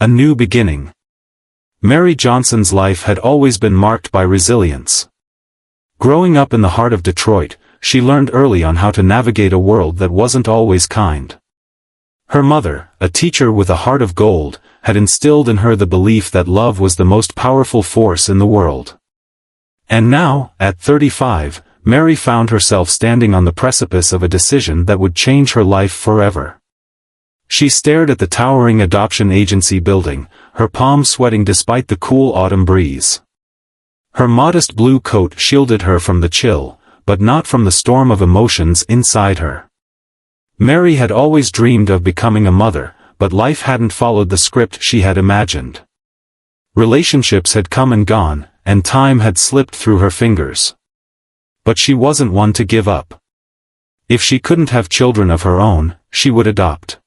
A new beginning. Mary Johnson's life had always been marked by resilience. Growing up in the heart of Detroit, she learned early on how to navigate a world that wasn't always kind. Her mother, a teacher with a heart of gold, had instilled in her the belief that love was the most powerful force in the world. And now, at 35, Mary found herself standing on the precipice of a decision that would change her life forever. She stared at the towering adoption agency building, her palms sweating despite the cool autumn breeze. Her modest blue coat shielded her from the chill, but not from the storm of emotions inside her. Mary had always dreamed of becoming a mother, but life hadn't followed the script she had imagined. Relationships had come and gone, and time had slipped through her fingers. But she wasn't one to give up. If she couldn't have children of her own, she would adopt.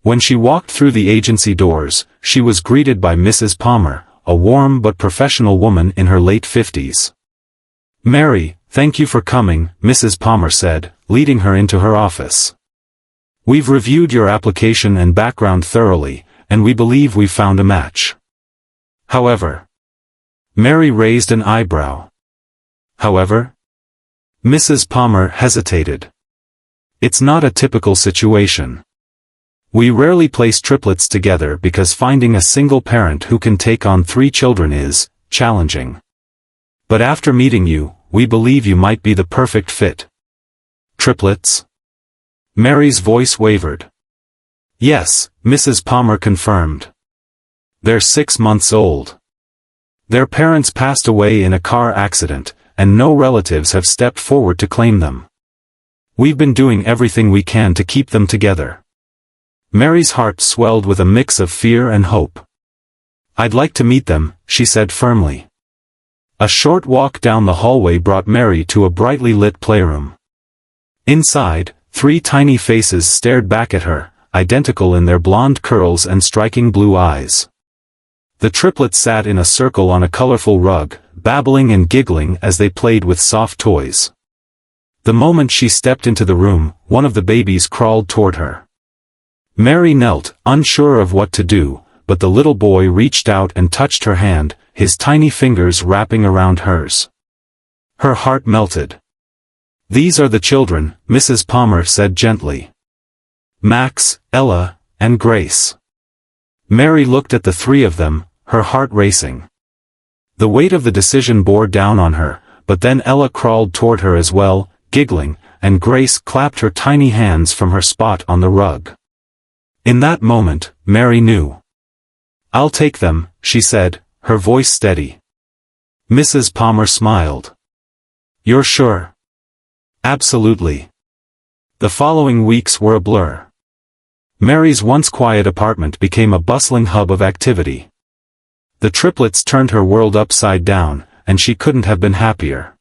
When she walked through the agency doors, she was greeted by Mrs. Palmer, a warm but professional woman in her late 50s. "Mary, thank you for coming," Mrs. Palmer said, leading her into her office. "We've reviewed your application and background thoroughly, and we believe we've found a match." However. Mary raised an eyebrow. However? Mrs. Palmer hesitated. "It's not a typical situation. We rarely place triplets together because finding a single parent who can take on 3 children is challenging. But after meeting you, we believe you might be the perfect fit." "Triplets?" Mary's voice wavered. "Yes," Mrs. Palmer confirmed. "They're 6 months old. Their parents passed away in a car accident, and no relatives have stepped forward to claim them. We've been doing everything we can to keep them together." Mary's heart swelled with a mix of fear and hope. "I'd like to meet them," she said firmly. A short walk down the hallway brought Mary to a brightly lit playroom. Inside, 3 tiny faces stared back at her, identical in their blonde curls and striking blue eyes. The triplets sat in a circle on a colorful rug, babbling and giggling as they played with soft toys. The moment she stepped into the room, one of the babies crawled toward her. Mary knelt, unsure of what to do, but the little boy reached out and touched her hand, his tiny fingers wrapping around hers. Her heart melted. "These are the children," Mrs. Palmer said gently. "Max, Ella, and Grace." Mary looked at the 3 of them, her heart racing. The weight of the decision bore down on her, but then Ella crawled toward her as well, giggling, and Grace clapped her tiny hands from her spot on the rug. In that moment, Mary knew. "I'll take them," she said, her voice steady. Mrs. Palmer smiled. "You're sure?" "Absolutely." The following weeks were a blur. Mary's once quiet apartment became a bustling hub of activity. The triplets turned her world upside down, and she couldn't have been happier.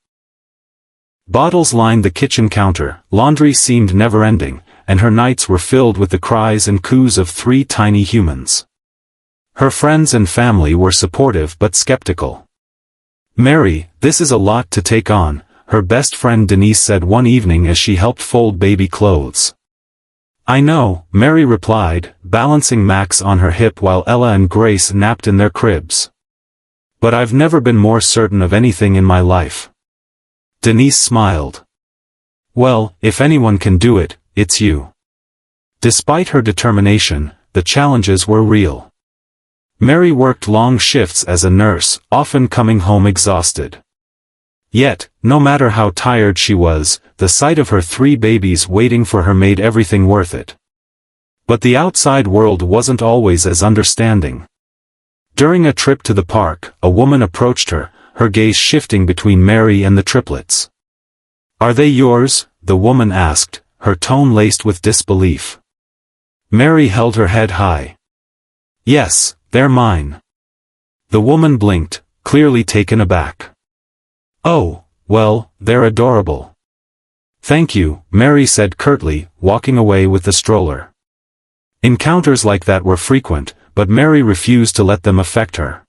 Bottles lined the kitchen counter, laundry seemed never-ending, and her nights were filled with the cries and coos of 3 tiny humans. Her friends and family were supportive but skeptical. "Mary, this is a lot to take on," her best friend Denise said one evening as she helped fold baby clothes. "I know," Mary replied, balancing Max on her hip while Ella and Grace napped in their cribs. "But I've never been more certain of anything in my life." Denise smiled. "Well, if anyone can do it, it's you." Despite her determination, the challenges were real. Mary worked long shifts as a nurse, often coming home exhausted. Yet, no matter how tired she was, the sight of her 3 babies waiting for her made everything worth it. But the outside world wasn't always as understanding. During a trip to the park, a woman approached her, her gaze shifting between Mary and the triplets. "Are they yours?" the woman asked, her tone laced with disbelief. Mary held her head high. "Yes, they're mine." The woman blinked, clearly taken aback. "Oh, well, they're adorable." "Thank you," Mary said curtly, walking away with the stroller. Encounters like that were frequent, but Mary refused to let them affect her.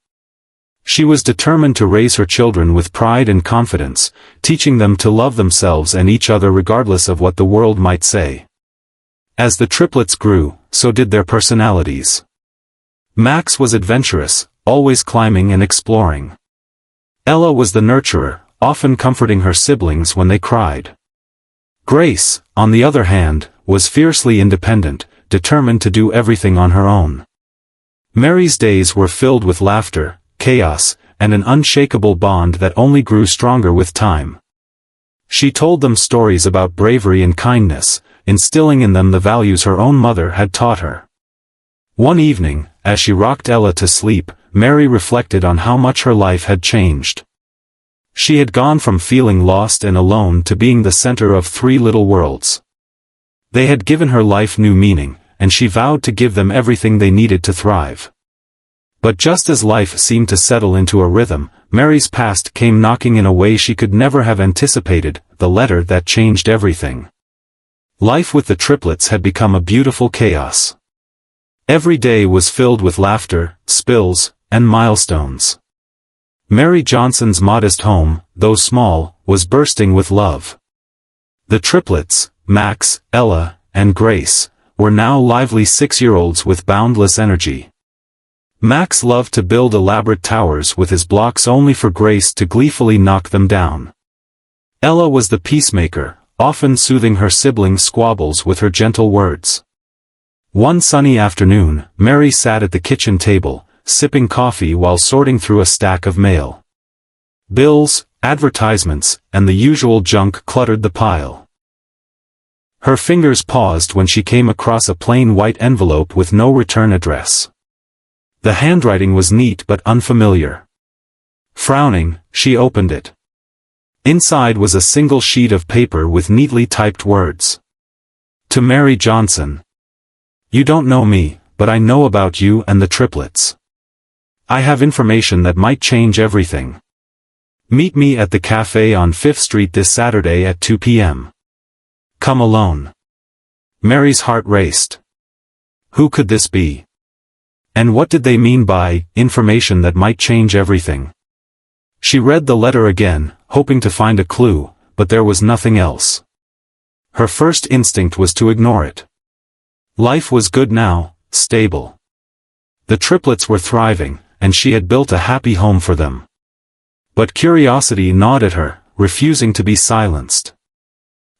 She was determined to raise her children with pride and confidence, teaching them to love themselves and each other regardless of what the world might say. As the triplets grew, so did their personalities. Max was adventurous, always climbing and exploring. Ella was the nurturer, often comforting her siblings when they cried. Grace, on the other hand, was fiercely independent, determined to do everything on her own. Mary's days were filled with laughter, chaos, and an unshakable bond that only grew stronger with time. She told them stories about bravery and kindness, instilling in them the values her own mother had taught her. One evening, as she rocked Ella to sleep, Mary reflected on how much her life had changed. She had gone from feeling lost and alone to being the center of 3 little worlds. They had given her life new meaning, and she vowed to give them everything they needed to thrive. But just as life seemed to settle into a rhythm, Mary's past came knocking in a way she could never have anticipated, the letter that changed everything. Life with the triplets had become a beautiful chaos. Every day was filled with laughter, spills, and milestones. Mary Johnson's modest home, though small, was bursting with love. The triplets, Max, Ella, and Grace, were now lively 6-year-olds with boundless energy. Max loved to build elaborate towers with his blocks only for Grace to gleefully knock them down. Ella was the peacemaker, often soothing her siblings' squabbles with her gentle words. One sunny afternoon, Mary sat at the kitchen table, sipping coffee while sorting through a stack of mail. Bills, advertisements, and the usual junk cluttered the pile. Her fingers paused when she came across a plain white envelope with no return address. The handwriting was neat but unfamiliar. Frowning, she opened it. Inside was a single sheet of paper with neatly typed words. To Mary Johnson. You don't know me, but I know about you and the triplets. I have information that might change everything. Meet me at the cafe on 5th Street this Saturday at 2 p.m. Come alone. Mary's heart raced. Who could this be? And what did they mean by information that might change everything? She read the letter again, hoping to find a clue, but there was nothing else. Her first instinct was to ignore it. Life was good now, stable. The triplets were thriving, and she had built a happy home for them. But curiosity gnawed at her, refusing to be silenced.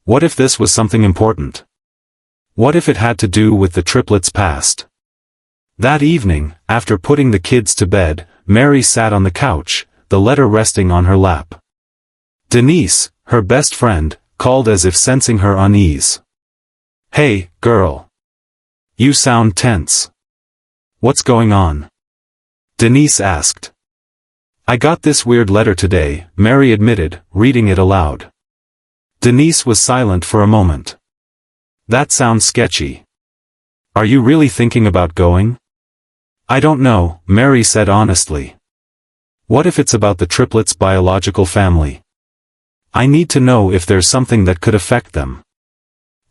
What if this was something important? What if it had to do with the triplets' past? That evening, after putting the kids to bed, Mary sat on the couch, the letter resting on her lap. Denise, her best friend, called as if sensing her unease. Hey, girl. You sound tense. What's going on? Denise asked. I got this weird letter today, Mary admitted, reading it aloud. Denise was silent for a moment. That sounds sketchy. Are you really thinking about going? I don't know, Mary said honestly. What if it's about the triplets' biological family? I need to know if there's something that could affect them.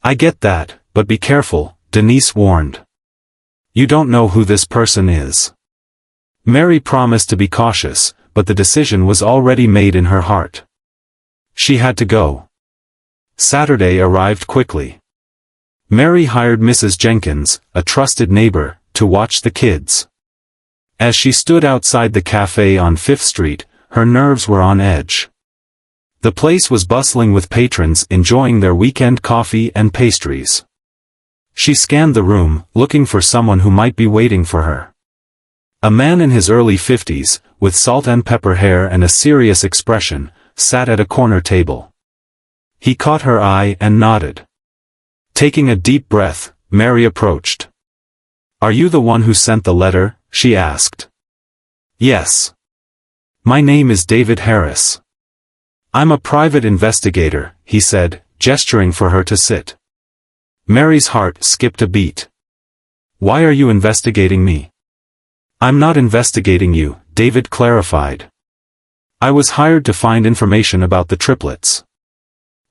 I get that, but be careful, Denise warned. You don't know who this person is. Mary promised to be cautious, but the decision was already made in her heart. She had to go. Saturday arrived quickly. Mary hired Mrs. Jenkins, a trusted neighbor, to watch the kids. As she stood outside the cafe on 5th Street, her nerves were on edge. The place was bustling with patrons enjoying their weekend coffee and pastries. She scanned the room, looking for someone who might be waiting for her. A man in his early 50s, with salt and pepper hair and a serious expression, sat at a corner table. He caught her eye and nodded. Taking a deep breath, Mary approached. Are you the one who sent the letter? She asked. Yes. My name is David Harris. I'm a private investigator, he said, gesturing for her to sit. Mary's heart skipped a beat. Why are you investigating me? I'm not investigating you, David clarified. I was hired to find information about the triplets.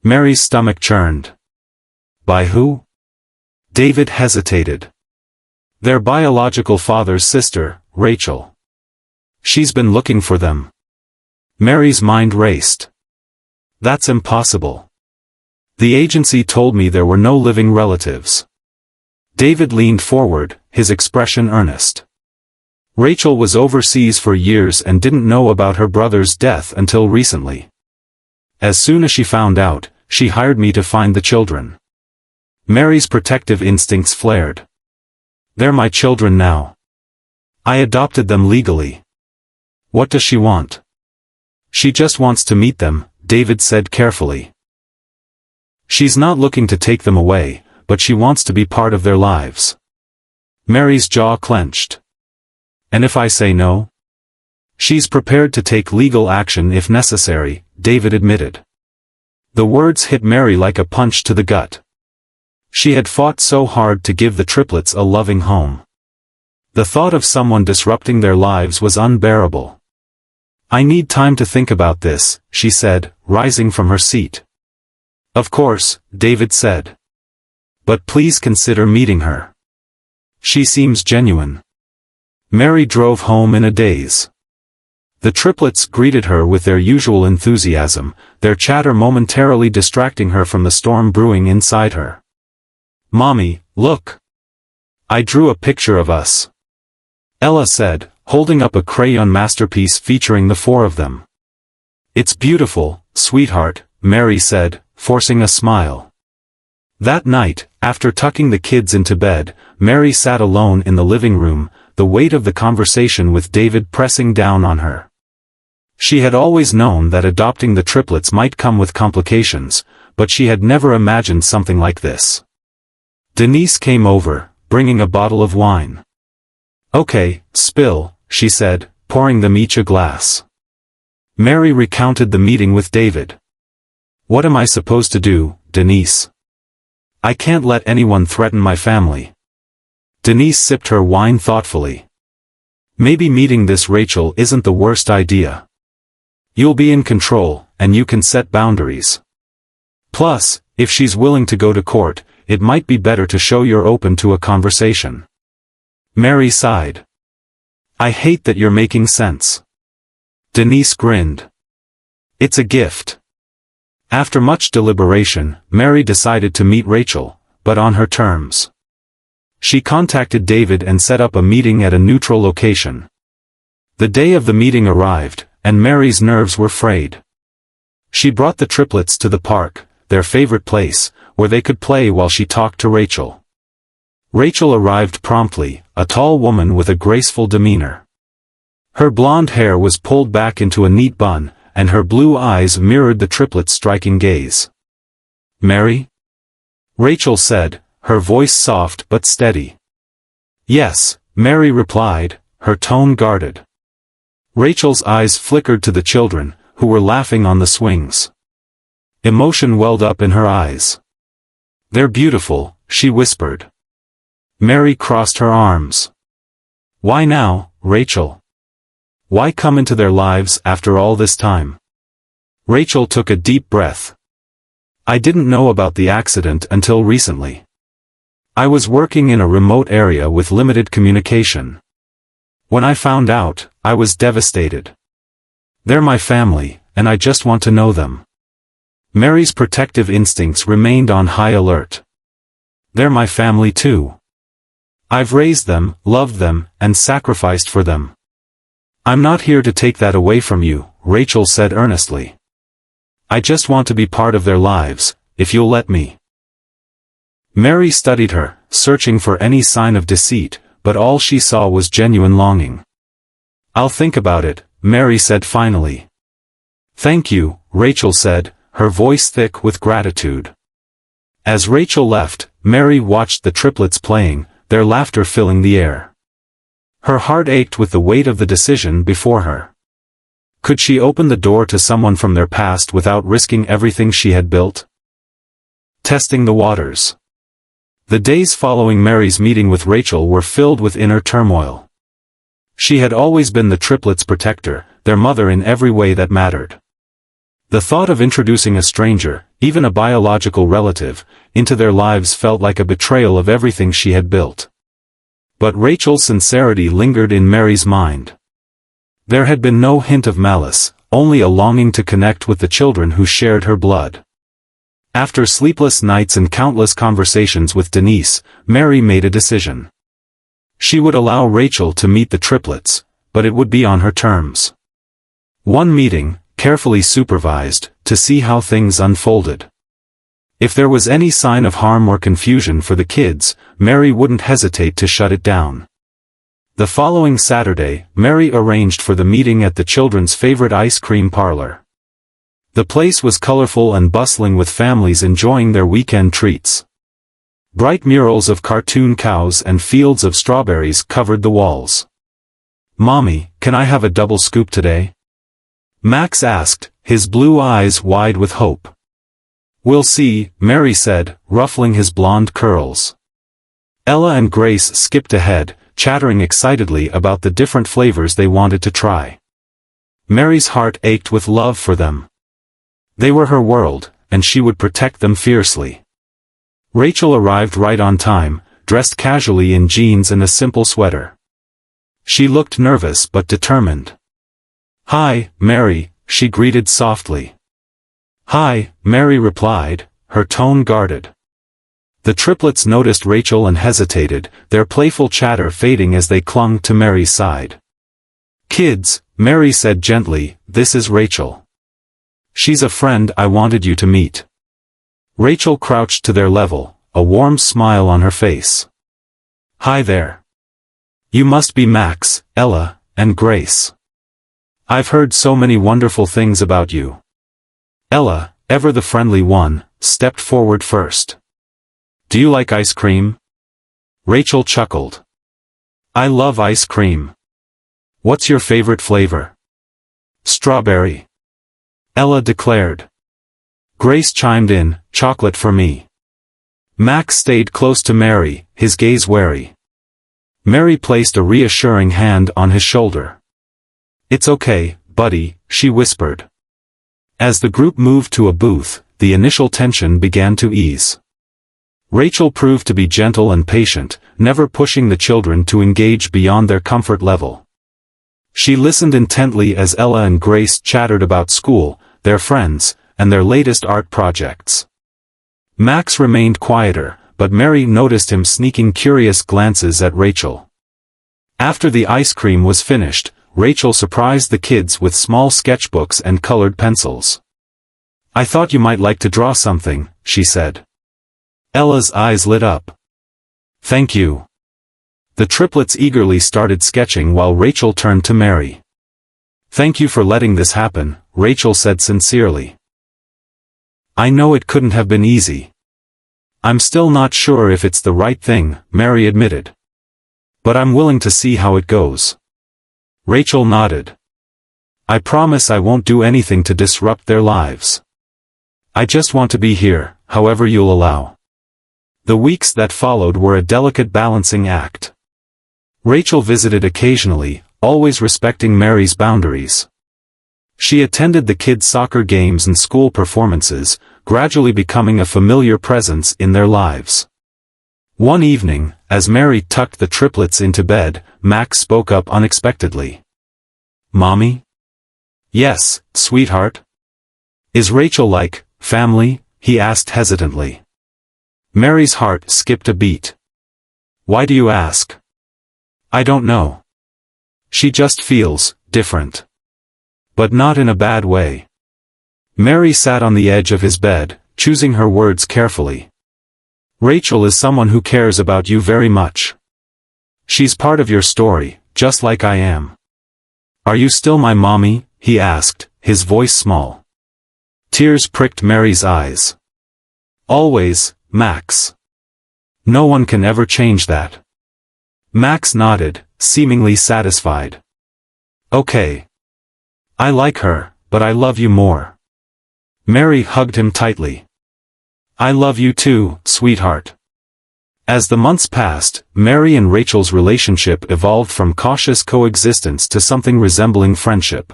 Mary's stomach churned. By who? David hesitated. Their biological father's sister, Rachel. She's been looking for them. Mary's mind raced. That's impossible. The agency told me there were no living relatives. David leaned forward, his expression earnest. Rachel was overseas for years and didn't know about her brother's death until recently. As soon as she found out, she hired me to find the children. Mary's protective instincts flared. They're my children now. I adopted them legally. What does she want? She just wants to meet them, David said carefully. She's not looking to take them away, but she wants to be part of their lives. Mary's jaw clenched. And if I say no? She's prepared to take legal action if necessary, David admitted. The words hit Mary like a punch to the gut. She had fought so hard to give the triplets a loving home. The thought of someone disrupting their lives was unbearable. I need time to think about this, she said, rising from her seat. Of course, David said. But please consider meeting her. She seems genuine. Mary drove home in a daze. The triplets greeted her with their usual enthusiasm, their chatter momentarily distracting her from the storm brewing inside her. Mommy, look! I drew a picture of us. Ella said, holding up a crayon masterpiece featuring the four of them. It's beautiful, sweetheart, Mary said, forcing a smile. That night, after tucking the kids into bed, Mary sat alone in the living room, the weight of the conversation with David pressing down on her. She had always known that adopting the triplets might come with complications, but she had never imagined something like this. Denise came over, bringing a bottle of wine. Okay, spill, she said, pouring them each a glass. Mary recounted the meeting with David. What am I supposed to do, Denise? I can't let anyone threaten my family. Denise sipped her wine thoughtfully. Maybe meeting this Rachel isn't the worst idea. You'll be in control, and you can set boundaries. Plus, if she's willing to go to court, it might be better to show you're open to a conversation. Mary sighed. I hate that you're making sense. Denise grinned. It's a gift. After much deliberation, Mary decided to meet Rachel, but on her terms. She contacted David and set up a meeting at a neutral location. The day of the meeting arrived, and Mary's nerves were frayed. She brought the triplets to the park, their favorite place, where they could play while she talked to Rachel. Rachel arrived promptly, a tall woman with a graceful demeanor. Her blonde hair was pulled back into a neat bun, and her blue eyes mirrored the triplets' striking gaze. Mary? Rachel said, her voice soft but steady. Yes, Mary replied, her tone guarded. Rachel's eyes flickered to the children, who were laughing on the swings. Emotion welled up in her eyes. They're beautiful, she whispered. Mary crossed her arms. Why now, Rachel? Why come into their lives after all this time? Rachel took a deep breath. I didn't know about the accident until recently. I was working in a remote area with limited communication. When I found out, I was devastated. They're my family, and I just want to know them. Mary's protective instincts remained on high alert. They're my family too. I've raised them, loved them, and sacrificed for them. I'm not here to take that away from you, Rachel said earnestly. I just want to be part of their lives, if you'll let me. Mary studied her, searching for any sign of deceit, but all she saw was genuine longing. I'll think about it, Mary said finally. Thank you, Rachel said, her voice thick with gratitude. As Rachel left, Mary watched the triplets playing, their laughter filling the air. Her heart ached with the weight of the decision before her. Could she open the door to someone from their past without risking everything she had built? Testing the waters. The days following Mary's meeting with Rachel were filled with inner turmoil. She had always been the triplets' protector, their mother in every way that mattered. The thought of introducing a stranger, even a biological relative, into their lives felt like a betrayal of everything she had built. But Rachel's sincerity lingered in Mary's mind. There had been no hint of malice, only a longing to connect with the children who shared her blood. After sleepless nights and countless conversations with Denise, Mary made a decision. She would allow Rachel to meet the triplets, but it would be on her terms. One meeting, carefully supervised, to see how things unfolded. If there was any sign of harm or confusion for the kids, Mary wouldn't hesitate to shut it down. The following Saturday, Mary arranged for the meeting at the children's favorite ice cream parlor. The place was colorful and bustling with families enjoying their weekend treats. Bright murals of cartoon cows and fields of strawberries covered the walls. "Mommy, can I have a double scoop today?" Max asked, his blue eyes wide with hope. "We'll see," Mary said, ruffling his blonde curls. Ella and Grace skipped ahead, chattering excitedly about the different flavors they wanted to try. Mary's heart ached with love for them. They were her world, and she would protect them fiercely. Rachel arrived right on time, dressed casually in jeans and a simple sweater. She looked nervous but determined. "Hi, Mary," she greeted softly. "Hi," Mary replied, her tone guarded. The triplets noticed Rachel and hesitated, their playful chatter fading as they clung to Mary's side. "Kids," Mary said gently, "this is Rachel. She's a friend I wanted you to meet." Rachel crouched to their level, a warm smile on her face. "Hi there. You must be Max, Ella, and Grace. I've heard so many wonderful things about you." Ella, ever the friendly one, stepped forward first. "Do you like ice cream?" Rachel chuckled. "I love ice cream. What's your favorite flavor?" "Strawberry," Ella declared. Grace chimed in, "Chocolate for me." Max stayed close to Mary, his gaze wary. Mary placed a reassuring hand on his shoulder. "It's okay, buddy," she whispered. As the group moved to a booth, the initial tension began to ease. Rachel proved to be gentle and patient, never pushing the children to engage beyond their comfort level. She listened intently as Ella and Grace chattered about school, their friends, and their latest art projects. Max remained quieter, but Mary noticed him sneaking curious glances at Rachel. After the ice cream was finished, Rachel surprised the kids with small sketchbooks and colored pencils. "I thought you might like to draw something," she said. Ella's eyes lit up. "Thank you." The triplets eagerly started sketching while Rachel turned to Mary. "Thank you for letting this happen," Rachel said sincerely. "I know it couldn't have been easy. I'm still not sure if it's the right thing," Mary admitted. "But I'm willing to see how it goes." Rachel nodded. "I promise I won't do anything to disrupt their lives. I just want to be here, however you'll allow." The weeks that followed were a delicate balancing act. Rachel visited occasionally, always respecting Mary's boundaries. She attended the kids' soccer games and school performances, gradually becoming a familiar presence in their lives. One evening, as Mary tucked the triplets into bed, Max spoke up unexpectedly. "Mommy?" "Yes, sweetheart." "Is Rachel like family?" he asked hesitantly. Mary's heart skipped a beat. "Why do you ask?" "I don't know. She just feels different. But not in a bad way." Mary sat on the edge of his bed, choosing her words carefully. "Rachel is someone who cares about you very much. She's part of your story, just like I am." "Are you still my mommy?" he asked, his voice small. Tears pricked Mary's eyes. "Always, Max. No one can ever change that." Max nodded, seemingly satisfied. "Okay. I like her, but I love you more." Mary hugged him tightly. "I love you too, sweetheart." As the months passed, Mary and Rachel's relationship evolved from cautious coexistence to something resembling friendship.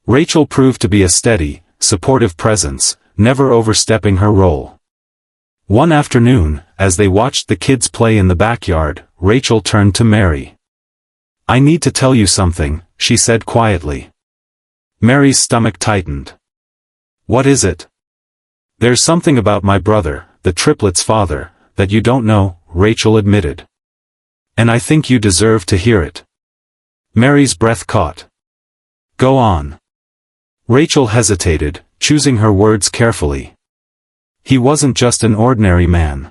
Rachel proved to be a steady, supportive presence, never overstepping her role. One afternoon, as they watched the kids play in the backyard, Rachel turned to Mary. "I need to tell you something," she said quietly. Mary's stomach tightened. "What is it?" "There's something about my brother, the triplets' father, that you don't know," Rachel admitted. And I think you deserve to hear it. Mary's breath caught. Go on. Rachel hesitated, choosing her words carefully. He wasn't just an ordinary man.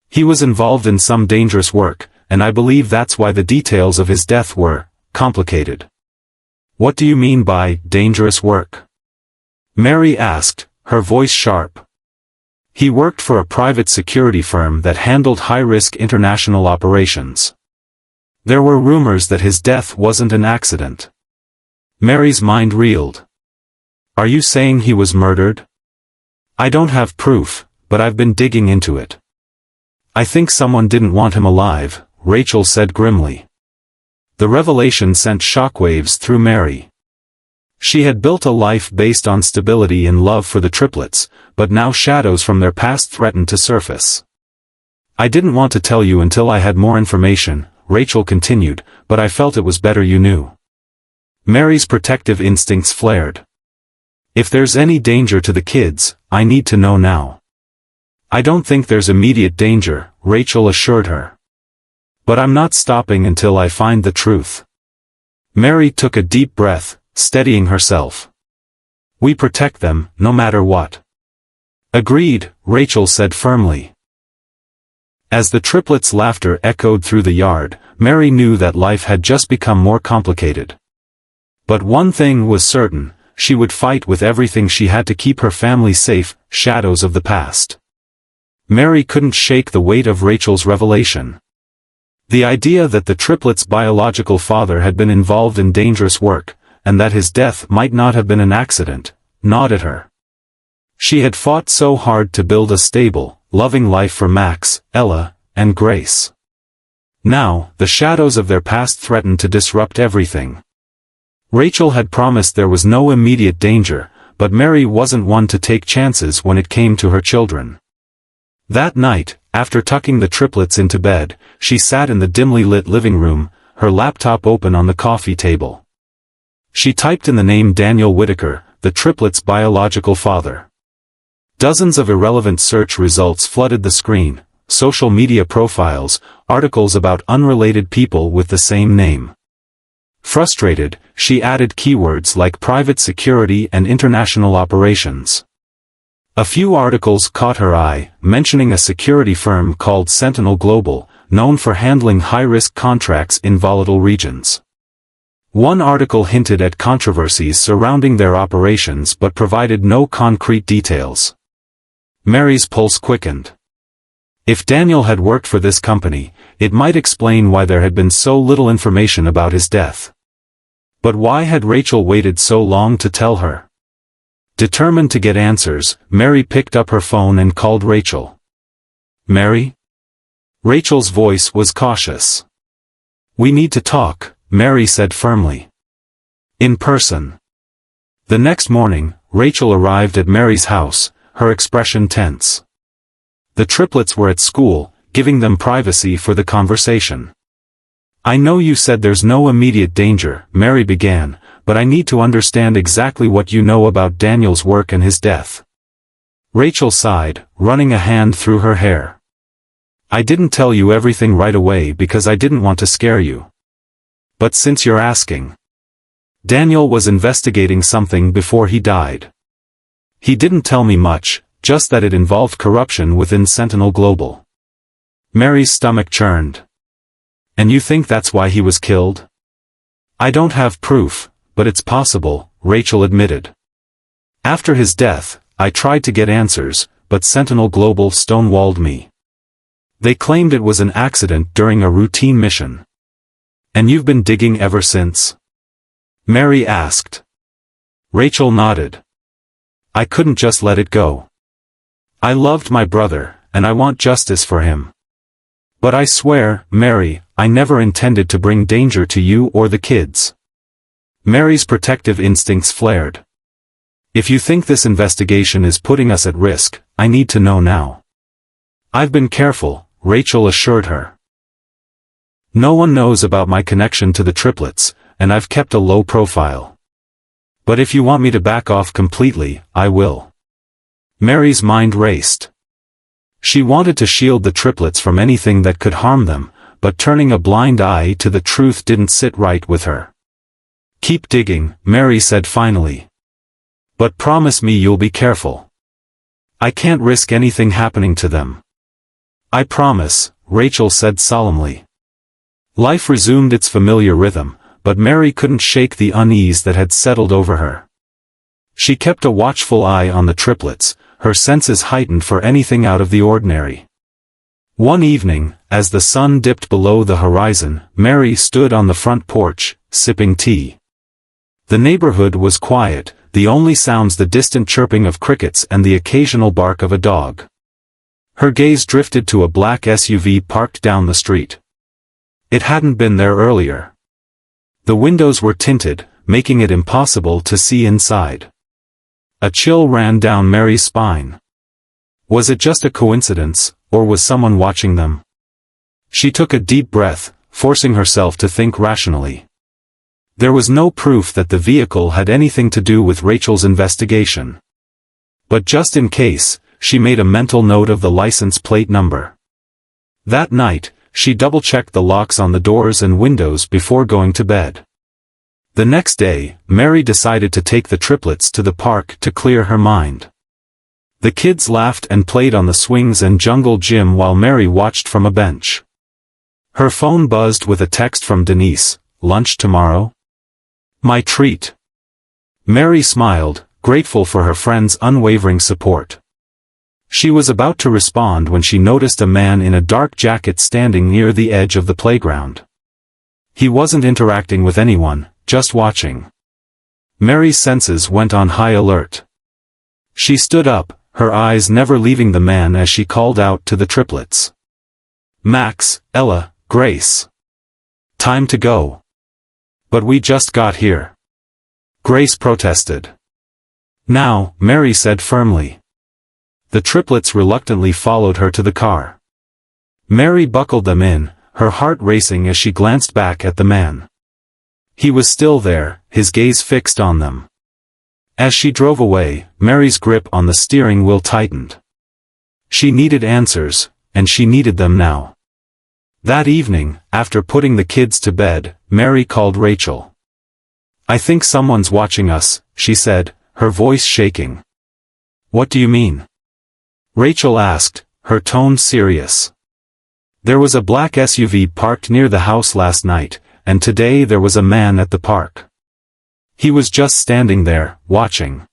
He was involved in some dangerous work, and I believe that's why the details of his death were complicated. What do you mean by dangerous work? Mary asked, her voice sharp. He worked for a private security firm that handled high-risk international operations. There were rumors that his death wasn't an accident. Mary's mind reeled. Are you saying he was murdered? I don't have proof, but I've been digging into it. I think someone didn't want him alive, Rachel said grimly. The revelation sent shockwaves through Mary. She had built a life based on stability and love for the triplets, but now shadows from their past threatened to surface. I didn't want to tell you until I had more information, Rachel continued, but I felt it was better you knew. Mary's protective instincts flared. If there's any danger to the kids, I need to know now. I don't think there's immediate danger, Rachel assured her. But I'm not stopping until I find the truth. Mary took a deep breath, steadying herself. We protect them, no matter what. Agreed, Rachel said firmly. As the triplets' laughter echoed through the yard, Mary knew that life had just become more complicated. But one thing was certain, she would fight with everything she had to keep her family safe, shadows of the past. Mary couldn't shake the weight of Rachel's revelation. The idea that the triplets' biological father had been involved in dangerous work, and that his death might not have been an accident, gnawed at her. She had fought so hard to build a stable, loving life for Max, Ella, and Grace. Now, the shadows of their past threatened to disrupt everything. Rachel had promised there was no immediate danger, but Mary wasn't one to take chances when it came to her children. That night, after tucking the triplets into bed, she sat in the dimly lit living room, her laptop open on the coffee table. She typed in the name Daniel Whitaker, the triplets' biological father. Dozens of irrelevant search results flooded the screen, social media profiles, articles about unrelated people with the same name. Frustrated, she added keywords like private security and international operations. A few articles caught her eye, mentioning a security firm called Sentinel Global, known for handling high-risk contracts in volatile regions. One article hinted at controversies surrounding their operations but provided no concrete details. Mary's pulse quickened. If Daniel had worked for this company, it might explain why there had been so little information about his death. But why had Rachel waited so long to tell her? Determined to get answers, Mary picked up her phone and called Rachel. Mary? Rachel's voice was cautious. We need to talk, Mary said firmly. In person. The next morning, Rachel arrived at Mary's house, her expression tense. The triplets were at school, giving them privacy for the conversation. I know you said there's no immediate danger, Mary began, but I need to understand exactly what you know about Daniel's work and his death. Rachel sighed, running a hand through her hair. I didn't tell you everything right away because I didn't want to scare you. But since you're asking. Daniel was investigating something before he died. He didn't tell me much, just that it involved corruption within Sentinel Global. Mary's stomach churned. And you think that's why he was killed? I don't have proof, but it's possible, Rachel admitted. After his death, I tried to get answers, but Sentinel Global stonewalled me. They claimed it was an accident during a routine mission. And you've been digging ever since? Mary asked. Rachel nodded. I couldn't just let it go. I loved my brother, and I want justice for him. But I swear, Mary, I never intended to bring danger to you or the kids. Mary's protective instincts flared. If you think this investigation is putting us at risk, I need to know now. I've been careful, Rachel assured her. No one knows about my connection to the triplets, and I've kept a low profile. But if you want me to back off completely, I will. Mary's mind raced. She wanted to shield the triplets from anything that could harm them, but turning a blind eye to the truth didn't sit right with her. "Keep digging," Mary said finally. "But promise me you'll be careful. I can't risk anything happening to them." "I promise," Rachel said solemnly. Life resumed its familiar rhythm, but Mary couldn't shake the unease that had settled over her. She kept a watchful eye on the triplets, her senses heightened for anything out of the ordinary. One evening, as the sun dipped below the horizon, Mary stood on the front porch, sipping tea. The neighborhood was quiet, the only sounds the distant chirping of crickets and the occasional bark of a dog. Her gaze drifted to a black SUV parked down the street. It hadn't been there earlier. The windows were tinted, making it impossible to see inside. A chill ran down Mary's spine. Was it just a coincidence, or was someone watching them? She took a deep breath, forcing herself to think rationally. There was no proof that the vehicle had anything to do with Rachel's investigation. But just in case, she made a mental note of the license plate number. That night, she double-checked the locks on the doors and windows before going to bed. The next day, Mary decided to take the triplets to the park to clear her mind. The kids laughed and played on the swings and jungle gym while Mary watched from a bench. Her phone buzzed with a text from Denise, "Lunch tomorrow?" "My treat." Mary smiled, grateful for her friend's unwavering support. She was about to respond when she noticed a man in a dark jacket standing near the edge of the playground. He wasn't interacting with anyone, just watching. Mary's senses went on high alert. She stood up, her eyes never leaving the man as she called out to the triplets. "Max, Ella, Grace. Time to go." "But we just got here." Grace protested. "Now," Mary said firmly. The triplets reluctantly followed her to the car. Mary buckled them in, her heart racing as she glanced back at the man. He was still there, his gaze fixed on them. As she drove away, Mary's grip on the steering wheel tightened. She needed answers, and she needed them now. That evening, after putting the kids to bed, Mary called Rachel. "I think someone's watching us," she said, her voice shaking. "What do you mean?" Rachel asked, her tone serious. "There was a black SUV parked near the house last night, and today there was a man at the park. He was just standing there, watching."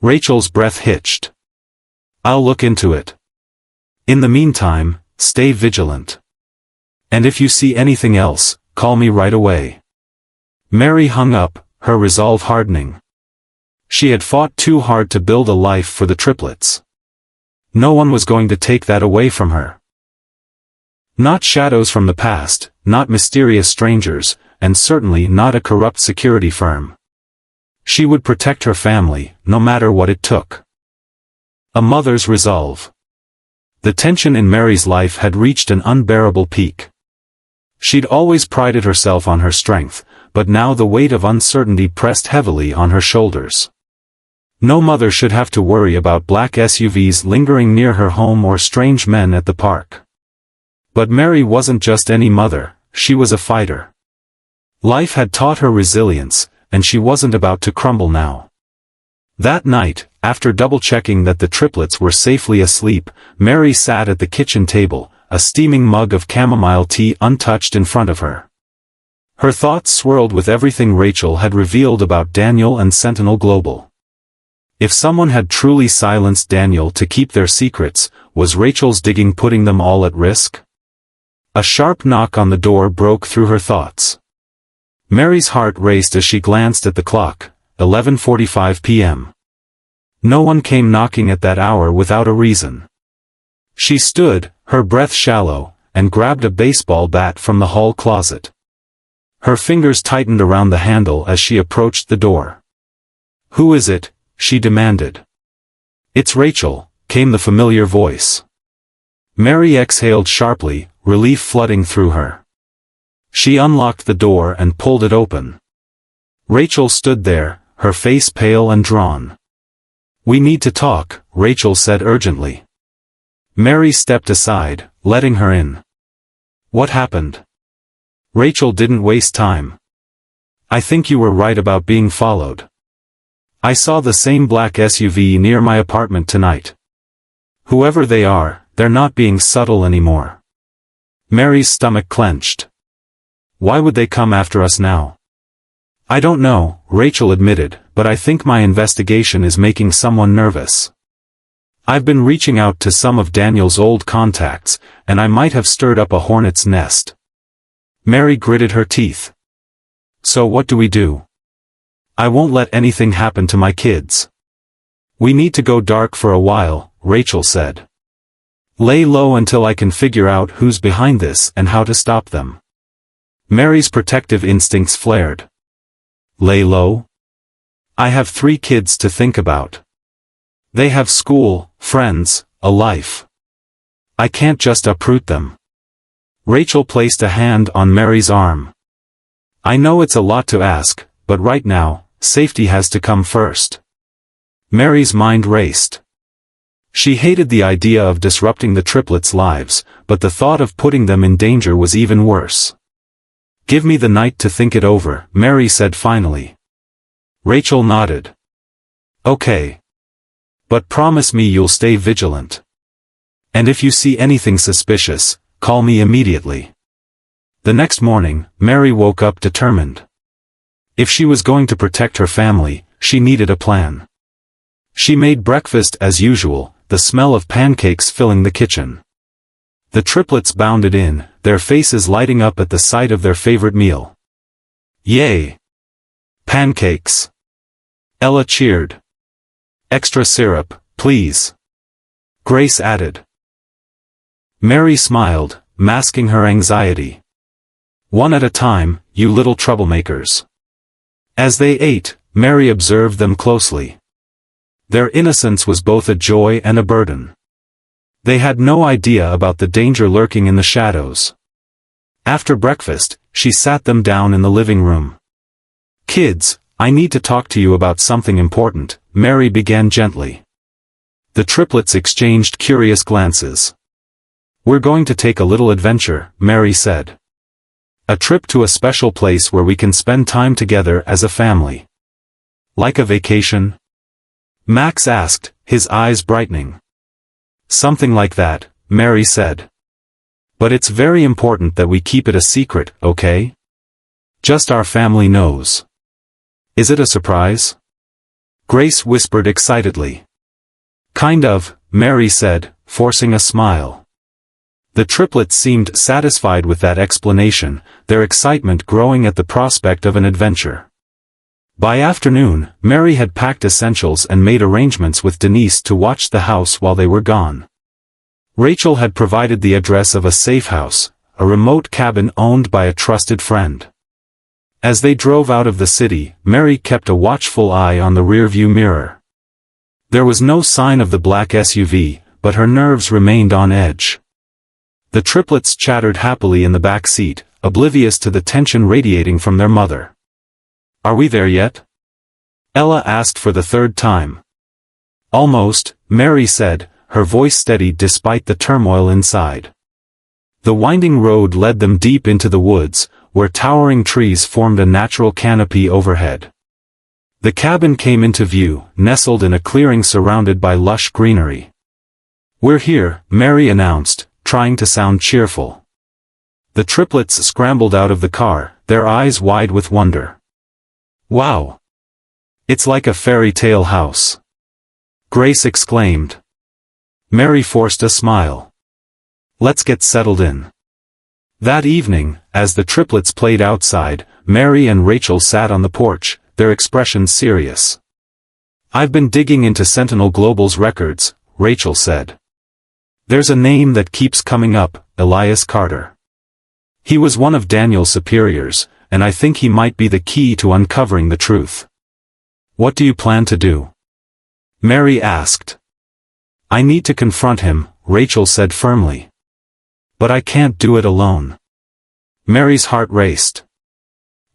Rachel's breath hitched. "I'll look into it. In the meantime, stay vigilant. And if you see anything else, call me right away." Mary hung up, her resolve hardening. She had fought too hard to build a life for the triplets. No one was going to take that away from her. Not shadows from the past, not mysterious strangers, and certainly not a corrupt security firm. She would protect her family, no matter what it took. A mother's resolve. The tension in Mary's life had reached an unbearable peak. She'd always prided herself on her strength, but now the weight of uncertainty pressed heavily on her shoulders. No mother should have to worry about black SUVs lingering near her home or strange men at the park. But Mary wasn't just any mother, she was a fighter. Life had taught her resilience, and she wasn't about to crumble now. That night, after double-checking that the triplets were safely asleep, Mary sat at the kitchen table, a steaming mug of chamomile tea untouched in front of her. Her thoughts swirled with everything Rachel had revealed about Daniel and Sentinel Global. If someone had truly silenced Daniel to keep their secrets, was Rachel's digging putting them all at risk? A sharp knock on the door broke through her thoughts. Mary's heart raced as she glanced at the clock, 11:45 p.m. No one came knocking at that hour without a reason. She stood, her breath shallow, and grabbed a baseball bat from the hall closet. Her fingers tightened around the handle as she approached the door. "Who is it?" she demanded. "It's Rachel," came the familiar voice. Mary exhaled sharply, relief flooding through her. She unlocked the door and pulled it open. Rachel stood there, her face pale and drawn. "We need to talk," Rachel said urgently. Mary stepped aside, letting her in. What happened? Rachel didn't waste time. I think you were right about being followed. I saw the same black SUV near my apartment tonight. Whoever they are, they're not being subtle anymore. Mary's stomach clenched. Why would they come after us now? I don't know, Rachel admitted, but I think my investigation is making someone nervous. I've been reaching out to some of Daniel's old contacts, and I might have stirred up a hornet's nest. Mary gritted her teeth. So what do we do? I won't let anything happen to my kids. We need to go dark for a while, Rachel said. Lay low until I can figure out who's behind this and how to stop them. Mary's protective instincts flared. Lay low? I have 3 kids to think about. They have school, friends, a life. I can't just uproot them. Rachel placed a hand on Mary's arm. I know it's a lot to ask, but right now, safety has to come first. Mary's mind raced. She hated the idea of disrupting the triplets' lives, but the thought of putting them in danger was even worse. Give me the night to think it over, Mary said finally. Rachel nodded. Okay. But promise me you'll stay vigilant. And if you see anything suspicious, call me immediately. The next morning, Mary woke up determined. If she was going to protect her family, she needed a plan. She made breakfast as usual, the smell of pancakes filling the kitchen. The triplets bounded in, their faces lighting up at the sight of their favorite meal. Yay! Pancakes! Ella cheered. Extra syrup, please. Grace added. Mary smiled, masking her anxiety. One at a time, you little troublemakers. As they ate, Mary observed them closely. Their innocence was both a joy and a burden. They had no idea about the danger lurking in the shadows. After breakfast, she sat them down in the living room. Kids, I need to talk to you about something important, Mary began gently. The triplets exchanged curious glances. We're going to take a little adventure, Mary said. A trip to a special place where we can spend time together as a family. Like a vacation? Max asked, his eyes brightening. Something like that, Mary said. But it's very important that we keep it a secret, okay? Just our family knows. Is it a surprise? Grace whispered excitedly. Kind of, Mary said, forcing a smile. The triplets seemed satisfied with that explanation, their excitement growing at the prospect of an adventure. By afternoon, Mary had packed essentials and made arrangements with Denise to watch the house while they were gone. Rachel had provided the address of a safe house, a remote cabin owned by a trusted friend. As they drove out of the city, Mary kept a watchful eye on the rearview mirror. There was no sign of the black SUV, but her nerves remained on edge. The triplets chattered happily in the back seat, oblivious to the tension radiating from their mother. Are we there yet? Ella asked for the 3rd time. Almost, Mary said, her voice steady despite the turmoil inside. The winding road led them deep into the woods, where towering trees formed a natural canopy overhead. The cabin came into view, nestled in a clearing surrounded by lush greenery. We're here, Mary announced, trying to sound cheerful. The triplets scrambled out of the car, their eyes wide with wonder. Wow! It's like a fairy tale house. Grace exclaimed. Mary forced a smile. Let's get settled in. That evening, as the triplets played outside, Mary and Rachel sat on the porch, their expressions serious. I've been digging into Sentinel Global's records, Rachel said. There's a name that keeps coming up, Elias Carter. He was one of Daniel's superiors, and I think he might be the key to uncovering the truth. What do you plan to do? Mary asked. I need to confront him, Rachel said firmly. But I can't do it alone. Mary's heart raced.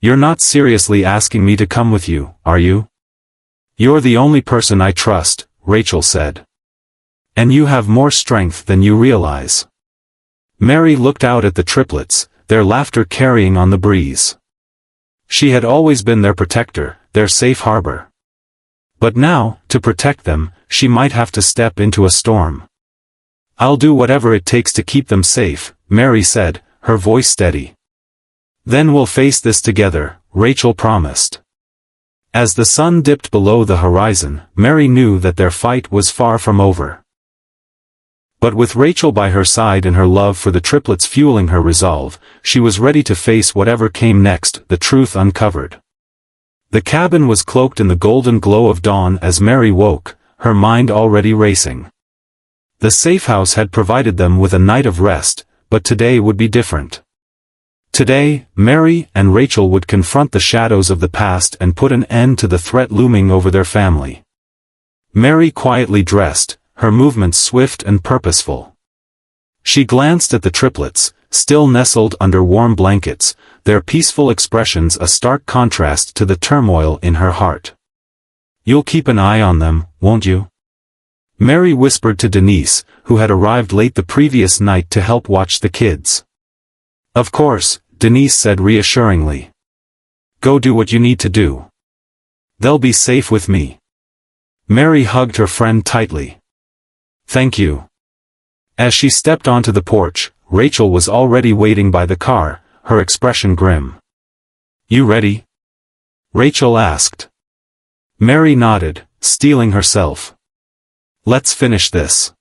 You're not seriously asking me to come with you, are you? You're the only person I trust, Rachel said. And you have more strength than you realize. Mary looked out at the triplets, their laughter carrying on the breeze. She had always been their protector, their safe harbor. But now, to protect them, she might have to step into a storm. "I'll do whatever it takes to keep them safe," Mary said, her voice steady. "Then we'll face this together," Rachel promised. As the sun dipped below the horizon, Mary knew that their fight was far from over. But with Rachel by her side and her love for the triplets fueling her resolve, she was ready to face whatever came next, the truth uncovered. The cabin was cloaked in the golden glow of dawn as Mary woke, her mind already racing. The safe house had provided them with a night of rest, but today would be different. Today, Mary and Rachel would confront the shadows of the past and put an end to the threat looming over their family. Mary quietly dressed, her movements swift and purposeful. She glanced at the triplets, still nestled under warm blankets, their peaceful expressions a stark contrast to the turmoil in her heart. "You'll keep an eye on them, won't you?" Mary whispered to Denise, who had arrived late the previous night to help watch the kids. "Of course," Denise said reassuringly. "Go do what you need to do. They'll be safe with me." Mary hugged her friend tightly. "Thank you." As she stepped onto the porch, Rachel was already waiting by the car, her expression grim. "You ready?" Rachel asked. Mary nodded, steeling herself. "Let's finish this."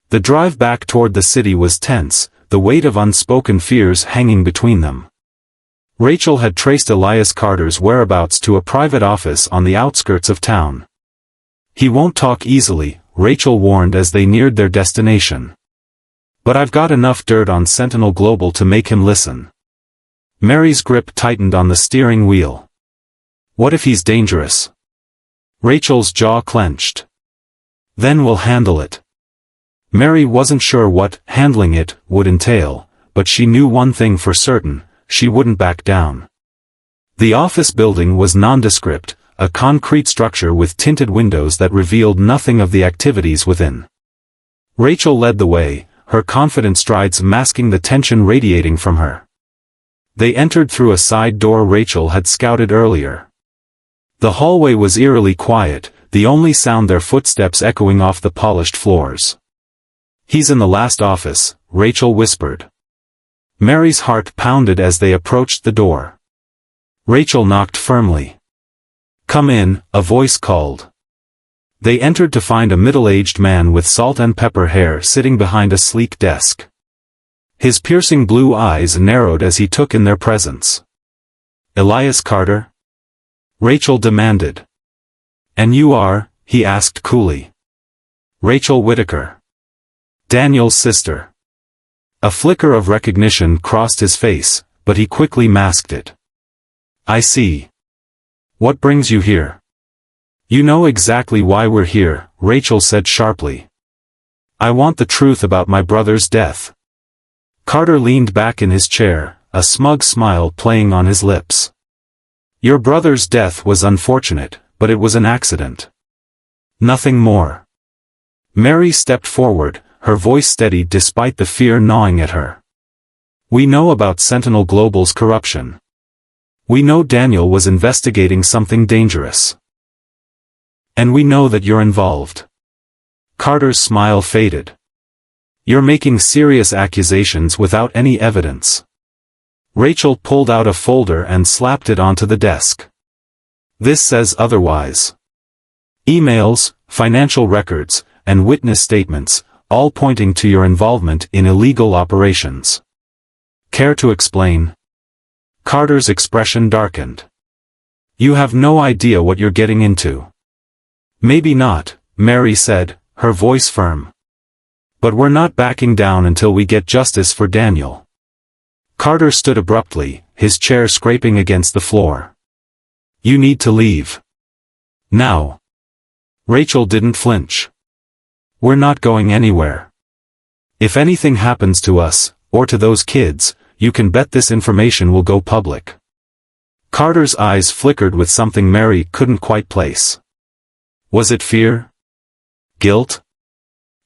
The drive back toward the city was tense, the weight of unspoken fears hanging between them. Rachel had traced Elias Carter's whereabouts to a private office on the outskirts of town. "He won't talk easily," Rachel warned as they neared their destination. "But I've got enough dirt on Sentinel Global to make him listen." Mary's grip tightened on the steering wheel. "What if he's dangerous?" Rachel's jaw clenched. "Then we'll handle it." Mary wasn't sure what handling it would entail, but she knew one thing for certain, she wouldn't back down. The office building was nondescript, a concrete structure with tinted windows that revealed nothing of the activities within. Rachel led the way, her confident strides masking the tension radiating from her. They entered through a side door Rachel had scouted earlier. The hallway was eerily quiet, the only sound their footsteps echoing off the polished floors. "He's in the last office," Rachel whispered. Mary's heart pounded as they approached the door. Rachel knocked firmly. "Come in," a voice called. They entered to find a middle-aged man with salt and pepper hair sitting behind a sleek desk. His piercing blue eyes narrowed as he took in their presence. "Elias Carter?" Rachel demanded. "And you are?" he asked coolly. "Rachel Whitaker. Daniel's sister." A flicker of recognition crossed his face, but he quickly masked it. "I see. What brings you here?" "You know exactly why we're here," Rachel said sharply. "I want the truth about my brother's death." Carter leaned back in his chair, a smug smile playing on his lips. "Your brother's death was unfortunate, but it was an accident. Nothing more." Mary stepped forward, her voice steady despite the fear gnawing at her. "We know about Sentinel Global's corruption. We know Daniel was investigating something dangerous. And we know that you're involved." Carter's smile faded. "You're making serious accusations without any evidence." Rachel pulled out a folder and slapped it onto the desk. "This says otherwise. Emails, financial records, and witness statements, all pointing to your involvement in illegal operations. Care to explain?" Carter's expression darkened. "You have no idea what you're getting into." "Maybe not," Mary said, her voice firm. "But we're not backing down until we get justice for Daniel." Carter stood abruptly, his chair scraping against the floor. "You need to leave. Now." Rachel didn't flinch. "We're not going anywhere. If anything happens to us, or to those kids, you can bet this information will go public." Carter's eyes flickered with something Mary couldn't quite place. Was it fear? Guilt?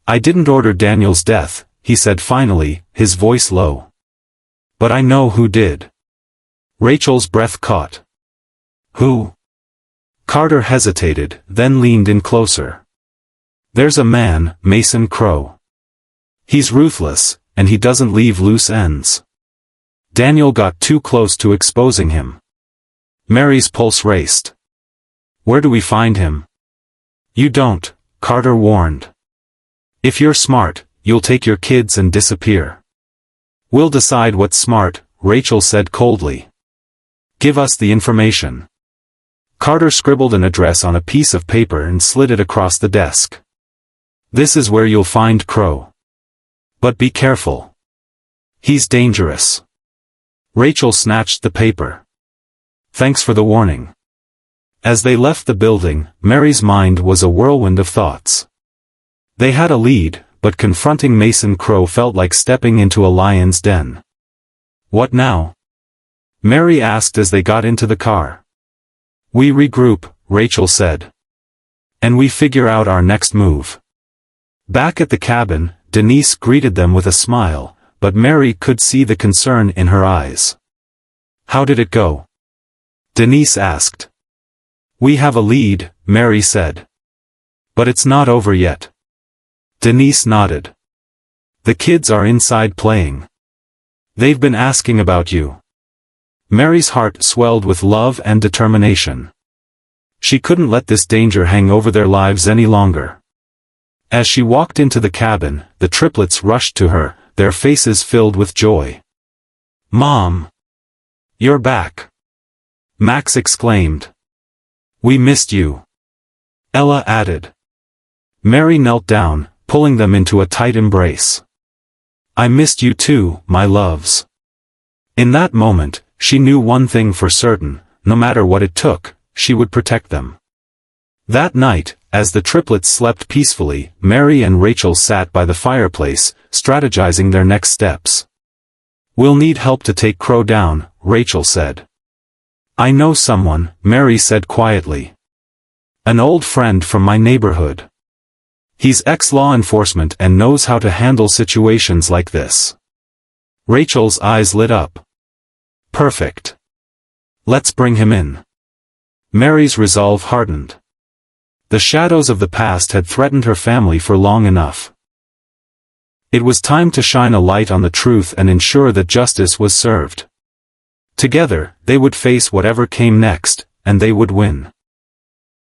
"I didn't order Daniel's death," he said finally, his voice low. But I know who did. Rachel's breath caught. Who? Carter hesitated, then leaned in closer. There's a man, Mason Crow. He's ruthless, and he doesn't leave loose ends. Daniel got too close to exposing him. Mary's pulse raced. Where do we find him? You don't, Carter warned. If you're smart, you'll take your kids and disappear. We'll decide what's smart, Rachel said coldly. Give us the information. Carter scribbled an address on a piece of paper and slid it across the desk. This is where you'll find Crow. But be careful. He's dangerous. Rachel snatched the paper. Thanks for the warning. As they left the building, Mary's mind was a whirlwind of thoughts. They had a lead, but confronting Mason Crow felt like stepping into a lion's den. What now? Mary asked as they got into the car. We regroup, Rachel said. And we figure out our next move. Back at the cabin, Denise greeted them with a smile, but Mary could see the concern in her eyes. How did it go? Denise asked. We have a lead, Mary said. But it's not over yet. Denise nodded. The kids are inside playing. They've been asking about you. Mary's heart swelled with love and determination. She couldn't let this danger hang over their lives any longer. As she walked into the cabin, the triplets rushed to her, their faces filled with joy. Mom! You're back! Max exclaimed. We missed you. Ella added. Mary knelt down, pulling them into a tight embrace. I missed you too, my loves. In that moment, she knew one thing for certain, no matter what it took, she would protect them. That night, as the triplets slept peacefully, Mary and Rachel sat by the fireplace, strategizing their next steps. We'll need help to take Crow down, Rachel said. I know someone, Mary said quietly. An old friend from my neighborhood. He's ex-law enforcement and knows how to handle situations like this. Rachel's eyes lit up. Perfect. Let's bring him in. Mary's resolve hardened. The shadows of the past had threatened her family for long enough. It was time to shine a light on the truth and ensure that justice was served. Together, they would face whatever came next, and they would win.